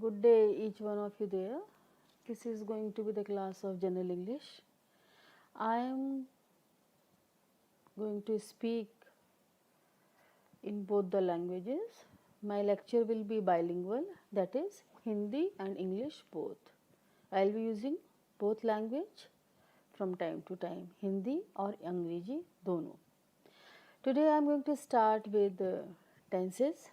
Good day, each one of you there. This is going to be the class of General English. I am going to speak in both the languages. My lecture will be bilingual, that is Hindi and English both. I will be using both language from time to time, Hindi or Angrezi, dono. Today I am going to start with tenses.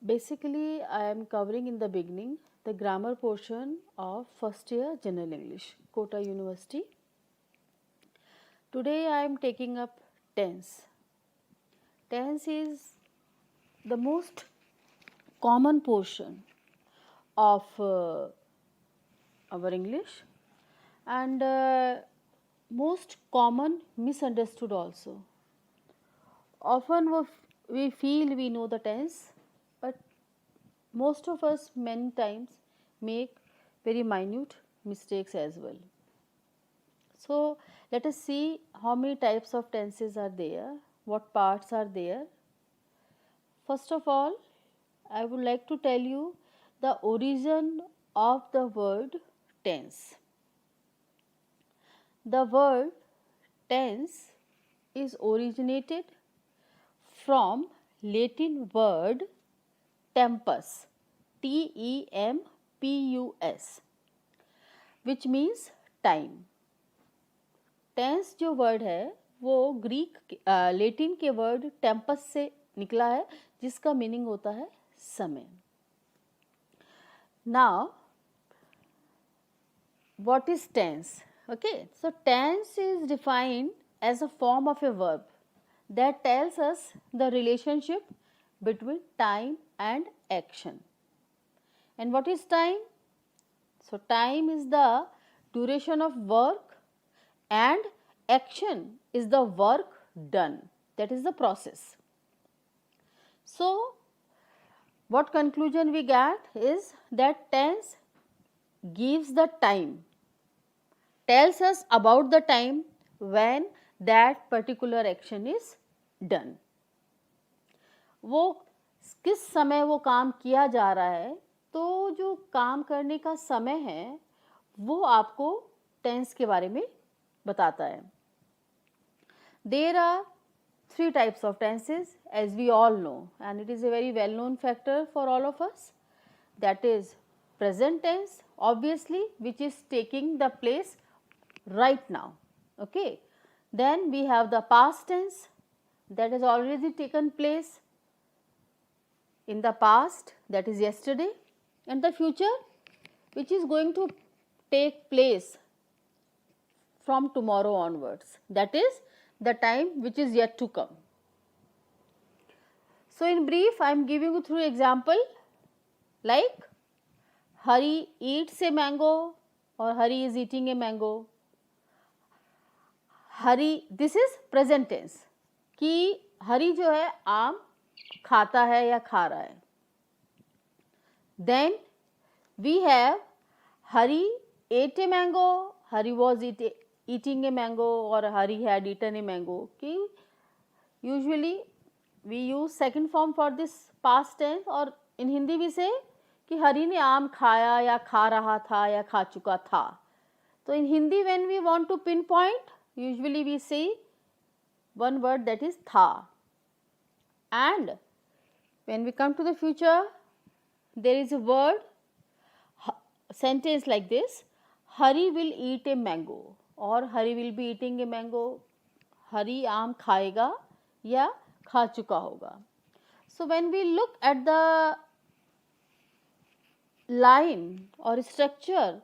Basically, I am covering in the beginning the grammar portion of first year General English, Kota University. Today I am taking up tense. Tense is the most common portion of our English and most common misunderstood also. Often we feel we know the tense, but most of us many times make very minute mistakes as well. So, let us see how many types of tenses are there, what parts are there. First of all, I would like to tell you the origin of the word tense. The word tense is originated from Latin word tempus, T-E-M-P-U-S, which means time. Tense जो word है वो Greek Latin के word टेम्पस से निकला है जिसका meaning होता है समय. Now what is tense? Okay, so tense is defined as a form of a verb that tells us the relationship between time and action. And what is time? So time is the duration of work and action is the work done, that is the process. So what conclusion we get is that tense gives the time, tells us about the time when that particular action is done. वो किस समय वो काम किया जा रहा है, तो जो काम करने का समय है वो आपको टेंस के बारे में बताता है. There are three types of tenses as we all know, and it is a very well known factor for all of us. That is present tense, obviously, which is taking the place right now. Okay. Then we have the past tense that has already taken place in the past, that is yesterday, and the future which is going to take place from tomorrow onwards, that is the time which is yet to come. So in brief, I am giving you through example like Hari eats a mango or Hari is eating a mango. Hari, this is present tense कि हरी जो है आम खाता है या खा रहा है. Then we have Hari ate a mango, Hari was eating a mango, or Hari had eaten a mango. कि usually we use second form for this past tense, और in Hindi we say कि हरी ने आम खाया या खा रहा था या खा चुका था. तो in Hindi when we want to pinpoint, usually we say one word, that is tha. And when we come to the future, there is a word, sentence like this: Hari will eat a mango, or Hari will be eating a mango. Hari आम खाएगा या खा चुका होगा. So when we look at the line or structure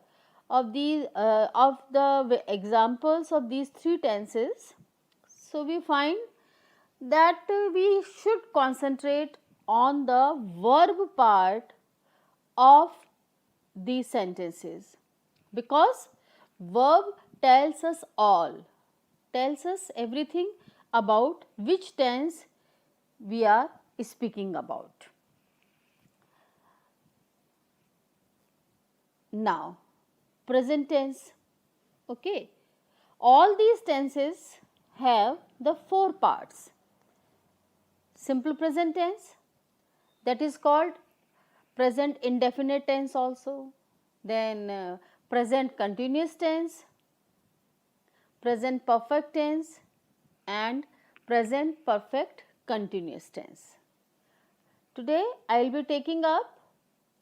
of these of the examples of these three tenses, so we find that we should concentrate on the verb part of these sentences, because verb tells us all, tells us everything about which tense we are speaking about. Now present tense. Okay, all these tenses have the four parts. simple present tense, that is called present indefinite tense also, then present continuous tense, present perfect tense and present perfect continuous tense. Today I will be taking up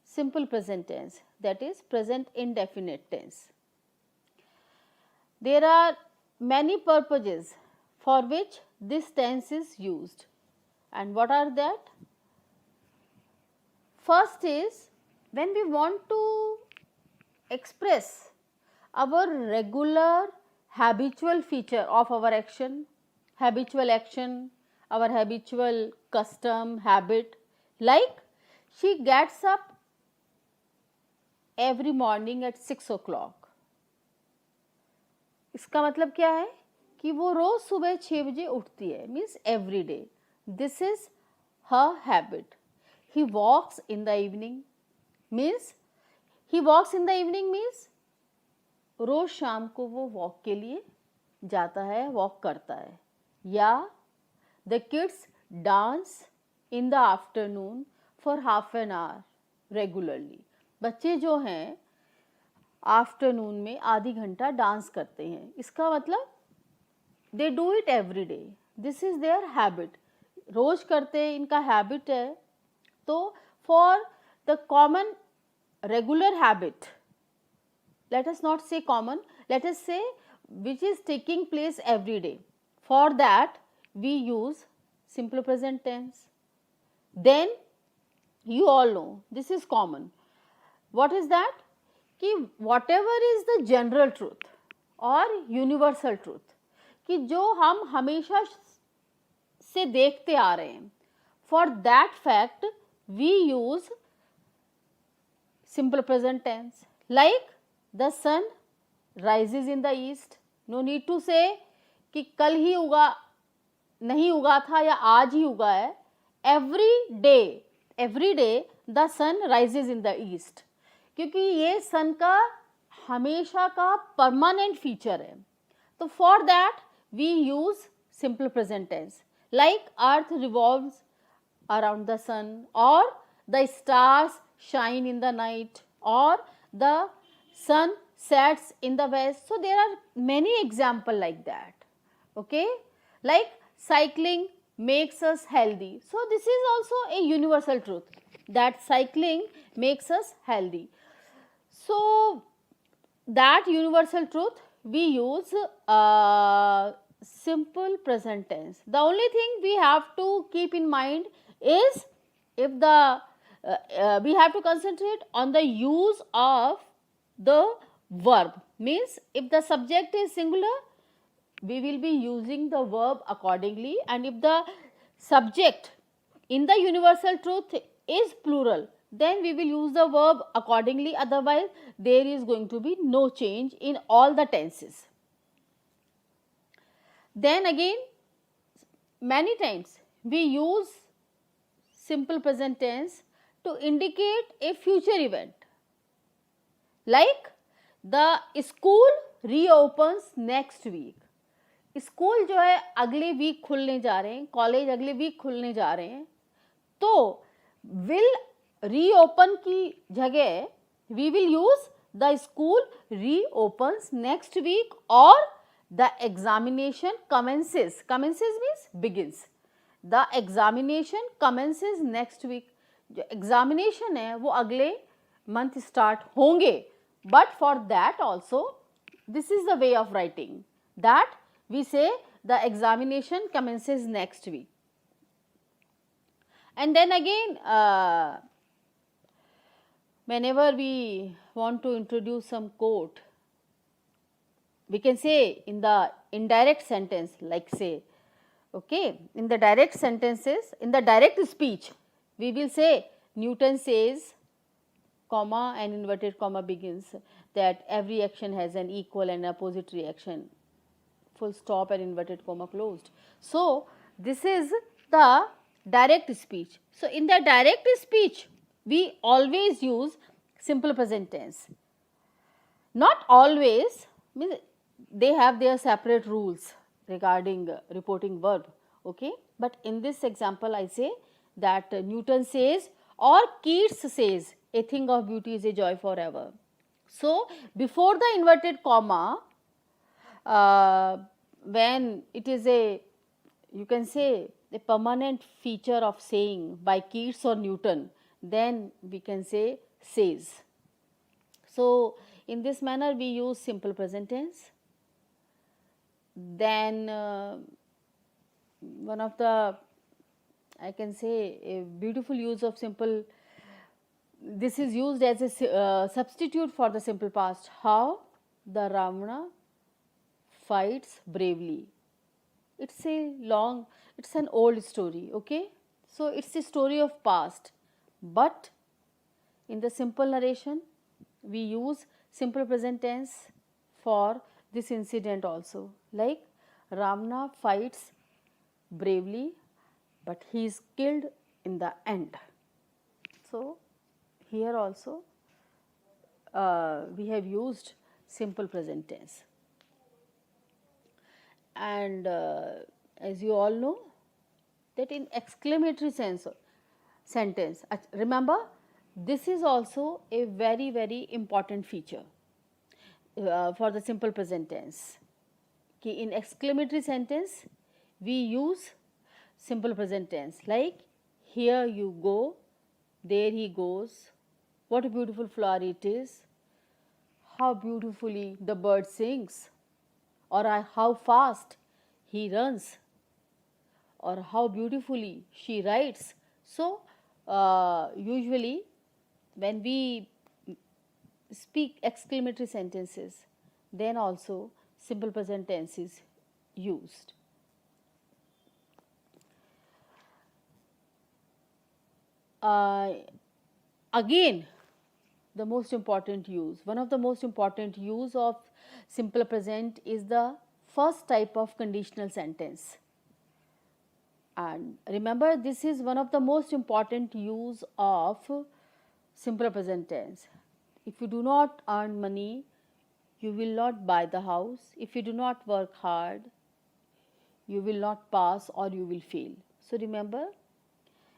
simple present tense, that is present indefinite tense. There are many purposes for which this tense is used, and what are that? First is when we want to express our regular habitual feature of our action, our habitual custom, habit, like she gets up every morning at 6 o'clock. इसका मतलब क्या है कि वो रोज सुबह 6 बजे उठती है, means every day. This is her habit. He walks in the evening, means he walks in the evening means रोज शाम को वो वॉक के लिए जाता है, वॉक करता है. या the kids dance in the afternoon for half an hour regularly. बच्चे जो हैं आफ्टरनून में आधी घंटा डांस करते हैं. इसका मतलब they do it every day. This is their habit. रोज करते हैं, इनका हैबिट है. तो for the common regular habit, let us not say common, let us say which is taking place every day, for that we use simple present tense. Then you all know this is common. What is that? कि whatever is the general truth or universal truth, कि जो हम हमेशा से देखते आ रहे हैं, for that fact we use simple present tense. Like the sun rises in the east. No need to say कि कल ही उगा नहीं उगा था या आज ही उगा है. every day the sun rises in the east, क्योंकि ये सन का हमेशा का परमानेंट फीचर है. तो for that we use simple present tense. Like earth revolves around the sun, or the stars shine in the night, or the sun sets in the west. So there are many examples like that. Okay, like cycling makes us healthy. So this is also a universal truth, that cycling makes us healthy. So that universal truth we use simple present tense. The only thing we have to keep in mind is if the we have to concentrate on the use of the verb. Means if the subject is singular, we will be using the verb accordingly, and if the subject in the universal truth is plural, then we will use the verb accordingly. Otherwise there is going to be no change in all the tenses. Then again, many times we use simple present tense to indicate a future event. Like the school reopens next week. School जो है अगले week खुलने जा रहे हैं, college अगले week खुलने जा रहे हैं. तो विल रीओपन की जगह we will use the school reopens next week, और the examination commences. Commences means begins. The examination commences next week. जो एग्जामिनेशन है वो अगले मंथ स्टार्ट होंगे. But for that also this is the way of writing, that we say the examination commences next week. And then again, whenever we want to introduce some quote, we can say in the indirect sentence, like say, okay, in the direct sentences, in the direct speech, we will say Newton says, comma and inverted comma begins, that every action has an equal and opposite reaction, full stop and inverted comma closed. So this is the direct speech. So in the direct speech we always use simple present tense. Not always, means they have their separate rules regarding reporting verb. Okay, But in this example, I say that Newton says or Keats says, a thing of beauty is a joy forever. So, before the inverted comma, uh, when it is a, you can say, a permanent feature of saying by Keats or Newton, then we can say says. So, in this manner we use simple present tense. Then one of the, I can say, a beautiful use of simple, this is used as a substitute for the simple past. How the Ravana fights bravely. It's a long, it's an old story, okay. So, it's a story of past, but in the simple narration we use simple present tense for this incident also, like Ravana fights bravely, but he is killed in the end. So, here also we have used simple present tense. And as you all know that in exclamatory sentence, remember this is also a very important feature for the simple present tense. In exclamatory sentence we use simple present tense, like here you go, there he goes, what a beautiful flower it is, how beautifully the bird sings, or how fast he runs, or how beautifully she writes. So, usually when we speak exclamatory sentences, then also simple present tense is used. Again, the most important use, one of the most important use of simple present is the first type of conditional sentence. And remember, this is one of the most important use of simple present tense. If you do not earn money, you will not buy the house. If you do not work hard, you will not pass or you will fail. So, remember,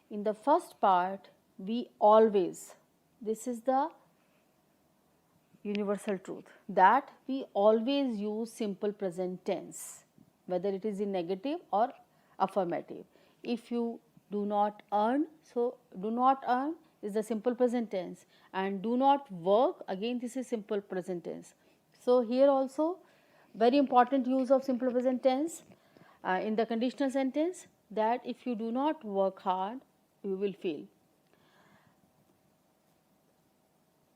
in the first part we always, this is the universal truth, that we always use simple present tense, whether it is in negative or affirmative. If you do not earn, so do not earn is the simple present tense, and do not work, again this is simple present tense. So, here also very important use of simple present tense in the conditional sentence, that if you do not work hard, you will fail.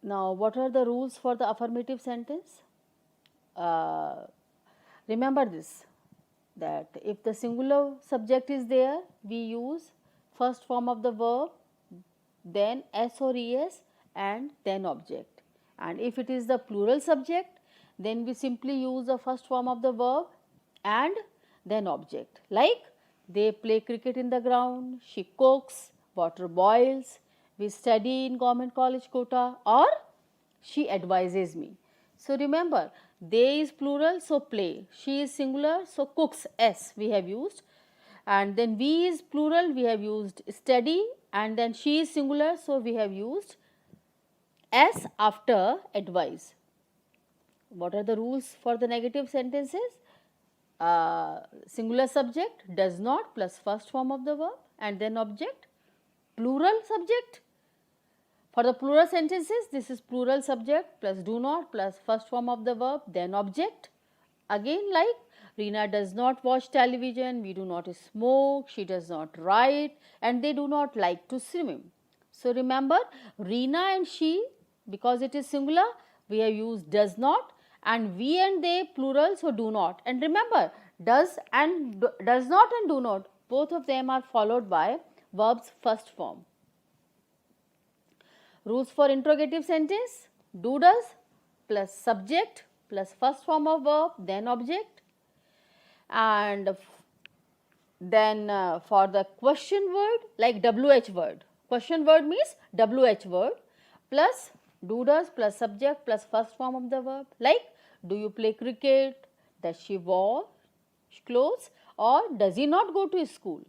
Now, what are the rules for the affirmative sentence? Remember this, that if the singular subject is there, we use first form of the verb, then s or es, and then object. And if it is the plural subject, then we simply use the first form of the verb and then object, like they play cricket in the ground, she cooks, water boils, we study in government college Kota, or she advises me. So, remember, they is plural, so play, she is singular, so cooks, s we have used, and then we is plural, we have used study, and then she is singular, so we have used s after advise. What are the rules for the negative sentences? Singular subject does not plus first form of the verb and then object, plural subject. For the plural sentences, this is plural subject plus do not plus first form of the verb then object. Again, like Reena does not watch television, we do not smoke, she does not write, and they do not like to swim. So, remember, Reena and she, because it is singular, we have used does not, and we and they plural, so do not. And remember, does not and do not, both of them are followed by verbs first form. Rules for interrogative sentence: do does plus subject plus first form of verb then object, and then for the question word, like WH word, question word means WH word plus do does plus subject plus first form of the verb, like do you play cricket, does she wash clothes, or does he not go to school.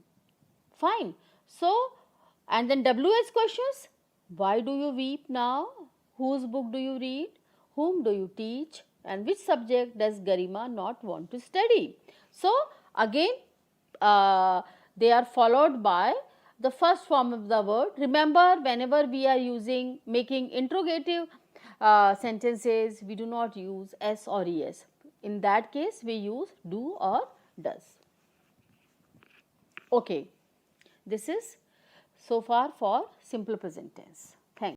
Fine. So, and then WH questions. Why do you weep now? Whose book do you read? Whom do you teach? And which subject does Garima not want to study? So, again they are followed by the first form of the word. Remember, whenever we are making interrogative sentences, we do not use S or ES. In that case, we use do or does. Okay, this is so far for simple present tense.